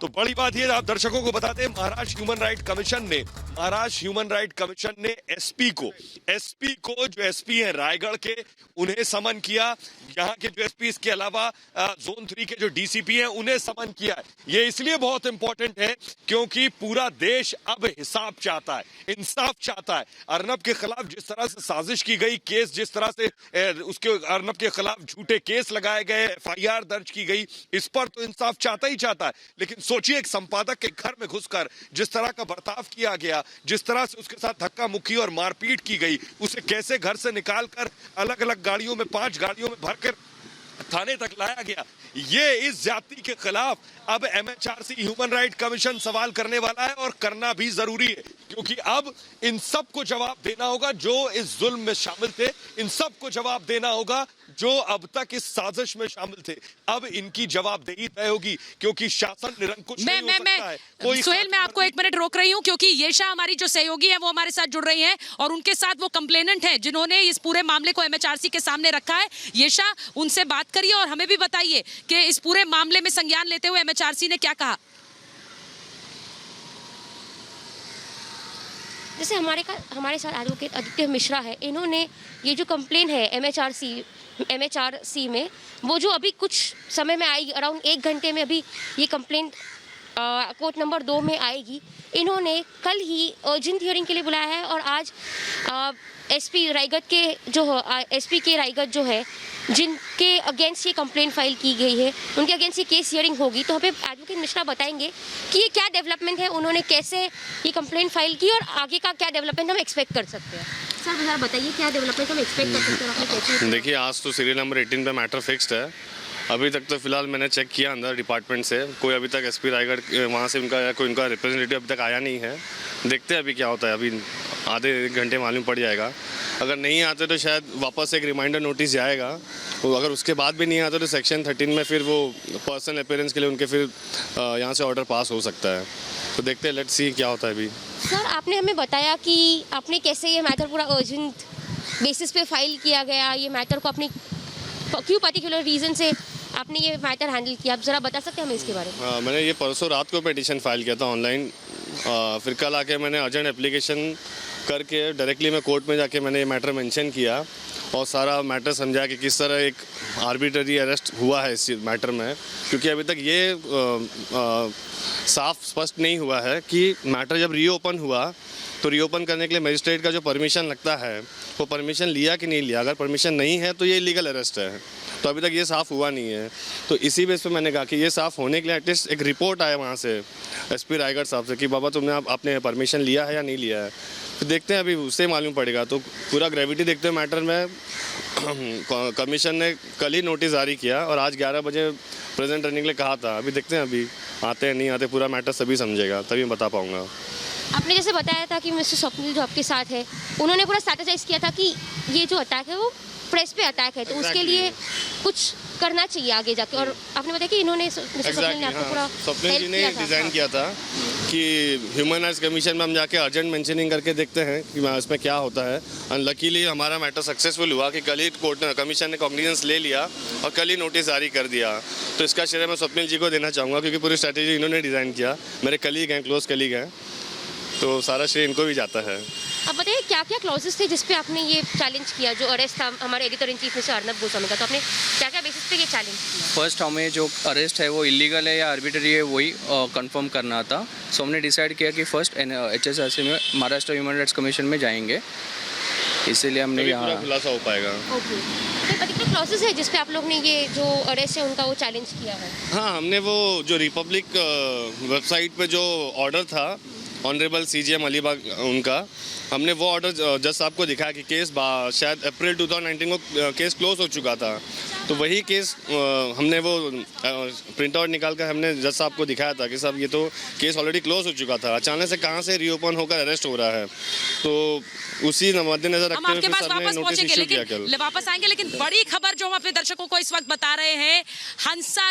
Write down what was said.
तो बड़ी बात ये आप दर्शकों को बताते हैं, महाराष्ट्र ह्यूमन राइट कमीशन ने एसपी को जो एसपी है रायगढ़ के, उन्हें समन किया। यहाँ के जो एसपी, इसके अलावा जोन 3 के जो डीसीपी हैं, उन्हें समन किया है। ये इसलिए बहुत इंपॉर्टेंट है क्योंकि पूरा देश अब हिसाब चाहता है, इंसाफ चाहता है। अर्नब के खिलाफ जिस तरह से साजिश की गई, केस जिस तरह से उसके अर्नब के खिलाफ झूठे केस लगाए गए, एफआईआर दर्ज की गई, इस पर तो इंसाफ चाहता ही चाहता है। लेकिन सोचिए, एक संपादक के घर में घुसकर जिस तरह का बर्ताव किया गया, जिस तरह से उसके साथ धक्का मुक्की और मारपीट की गई, उसे कैसे घर से निकालकर अलग अलग गाड़ियों में, 5 गाड़ियों में भरकर थाने तक लाया गया, ये इस जाति के खिलाफ अब एमएचआरसी ह्यूमन राइट कमीशन सवाल करने वाला है, और करना भी जरूरी है क्योंकि अब इन सबको जवाब देना होगा जो इस जुल्म में शामिल थे, इन सबको जवाब देना होगा जो अब तक इस साजिश में शामिल थे। अब इनकी जवाबदेही तय होगी क्योंकि शासन निरंकुश नहीं हो सकता है। सोहेल, मैं आपको 1 मिनट रोक रही हूँ क्योंकि येशा हमारी जो सहयोगी है वो हमारे साथ जुड़ रही हैं और उनके साथ वो कंप्लेनेंट हैं जिन्होंने इस पूरे मामले को एमएचआरसी के सामने रखा है। येशा, उनसे बात करिए और हमें भी बताइए कि इस पूरे मामले में संज्ञान लेते हुए एमएचआरसी ने क्या कहा। जैसे हमारे साथ एडवोकेट आदित्य मिश्रा है, इन्होंने ये जो कंप्लेन है एमएचआरसी में, वो जो अभी कुछ समय में आएगी, अराउंड 1 घंटे में अभी ये कंप्लेंट कोर्ट नंबर 2 में आएगी। इन्होंने कल ही अर्जेंट हियरिंग के लिए बुलाया है और आज एसपी रायगढ़ जो है जिनके अगेंस्ट ये कंप्लेंट फाइल की गई है, उनके अगेंस्ट ये केस हियरिंग होगी। तो हमें एडवोकेट मिश्रा बताएंगे कि ये क्या डेवलपमेंट है, उन्होंने कैसे ये कंप्लेंट फाइल की और आगे का क्या डेवलपमेंट हम एक्सपेक्ट कर सकते हैं। सर जरा बताइए क्या डेवलपमेंट हम एक्सपेक्ट कर सकते हैं। देखिए, आज तो सीरियल नंबर 18 पे मैटर फिक्स्ड है। अभी तक तो फिलहाल मैंने चेक किया अंदर डिपार्टमेंट से, कोई अभी तक एसपी रायगढ़ वहाँ से उनका रिप्रेजेंटेटिव अभी तक आया नहीं है। देखते हैं अभी क्या होता है, अभी आधे 1 घंटे मालूम पड़ जाएगा। अगर नहीं आते तो शायद वापस एक रिमाइंडर नोटिस जाएगा, तो अगर उसके बाद भी नहीं आते तो सेक्शन 13 में फिर वो पर्सनल अपीयरेंस के लिए उनके फिर यहाँ से ऑर्डर पास हो सकता है। तो देखते हैं, लेट्स सी क्या होता है अभी। सर, आपने हमें बताया कि आपने कैसे ये मैटर पूरा अर्जेंट बेसिस पे फाइल किया गया, ये मैटर को अपनी क्यों पर्टिकुलर रीज़न से आपने ये मैटर हैंडल किया, आप ज़रा बता सकते हैं हमें इसके बारे में। मैंने ये परसों रात को पिटीशन फाइल किया था ऑनलाइन, फिर कल आके मैंने अर्जेंट एप्लीकेशन करके डायरेक्टली मैं कोर्ट में जाके मैंने ये मैटर मेंशन किया और सारा मैटर समझा कि किस तरह एक आर्बिट्ररी अरेस्ट हुआ है इस मैटर में, क्योंकि अभी तक ये साफ स्पष्ट नहीं हुआ है कि मैटर जब रीओपन हुआ तो रीओपन करने के लिए मजिस्ट्रेट का जो परमिशन लगता है वो परमिशन लिया कि नहीं लिया। अगर परमिशन नहीं है तो ये इलीगल अरेस्ट है, तो अभी तक ये साफ़ हुआ नहीं है। तो इसी बेस पे मैंने कहा कि ये साफ़ होने के लिए एटलीस्ट एक रिपोर्ट आए वहाँ से एसपी रायगढ़ साहब से कि बाबा आपने परमिशन लिया है या नहीं लिया है। तो देखते हैं, अभी उससे मालूम पड़ेगा। तो पूरा ग्रेविटी देखते हुए मैटर में कमीशन ने कल ही नोटिस जारी किया और आज 11 बजे प्रेजेंट रहने के लिए कहा था। अभी देखते हैं, अभी आते हैं नहीं आते, पूरा मैटर सभी समझेगा तभी मैं बता पाऊँगा। आपने जैसे बताया था कि मिस्टर स्वप्निल जो आपके साथ है, उन्होंने पूरा स्ट्रैटेजाइज किया था कि ये जो अटैक है वो प्रेस पे अटैक है, तो उसके लिए कुछ करना चाहिए आगे जाके, और आपने बताया कि इन्होंने स्वप्निल ने आपको पूरा स्वप्निल जी ने डिज़ाइन किया था कि ह्यूमन राइट्स कमीशन में हम जाके अर्जेंट मेंशनिंग करके देखते हैं कि इसमें क्या होता है। एंड लकीली हमारा मैटर सक्सेसफुल हुआ कि कल ही कोर्ट ने कमीशन ने कॉग्निजेंस ले लिया और कल ही नोटिस जारी कर दिया। तो इसका श्रेय मैं स्वप्निल जी को देना चाहूँगा क्योंकि पूरी स्ट्रैटेजी इन्होंने डिज़ाइन किया। मेरे कलीग हैं, क्लोज कलीग हैं, तो सारा श्रेय इनको भी जाता है। अब बताइए क्या क्या क्लॉजेस थे जिस पे आपने ये चैलेंज किया, जो अरेस्ट था हमारे editor in chief mister Arnab Goswami का, तो आपने क्या क्या बेसिस पे ये चैलेंज किया? फर्स्ट हमें जो अरेस्ट है वो इलीगल है या आर्बिट्ररी है वही कंफर्म करना था। सो हमने डिसाइड किया कि फर्स्ट एचएसआरसी में महाराष्ट्र ह्यूमन राइट्स कमीशन में जाएंगे, इसीलिए हमने यहाँ खुलासा हो पाएगा। ओके, तो पर्टिकुलर क्लॉजेस है जिस पे आप लोग ने ये जो अरेस्ट है उनका वो चैलेंज किया है? हाँ, हमने वो जो रिपब्लिक वेबसाइट पे जो ऑर्डर था ऑनरेबल सीजीएम अलीबाग उनका, हमने वो ऑर्डर जज साहब को दिखाया कि केस शायद अप्रैल 2019 को केस क्लोज हो चुका था। तो वही केस हमने वो प्रिंट आउट निकाल कर हमने जज साहब को दिखाया था कि साहब ये तो केस ऑलरेडी क्लोज हो चुका था, अचानक से कहाँ से रीओपन होकर अरेस्ट हो रहा है। तो उसी मद्देनजर रखते हुए सर ने नोटिस इशू किया। वापस आएंगे, लेकिन बड़ी खबर जो हम अपने दर्शकों को इस वक्त बता रहे हैं, हंसा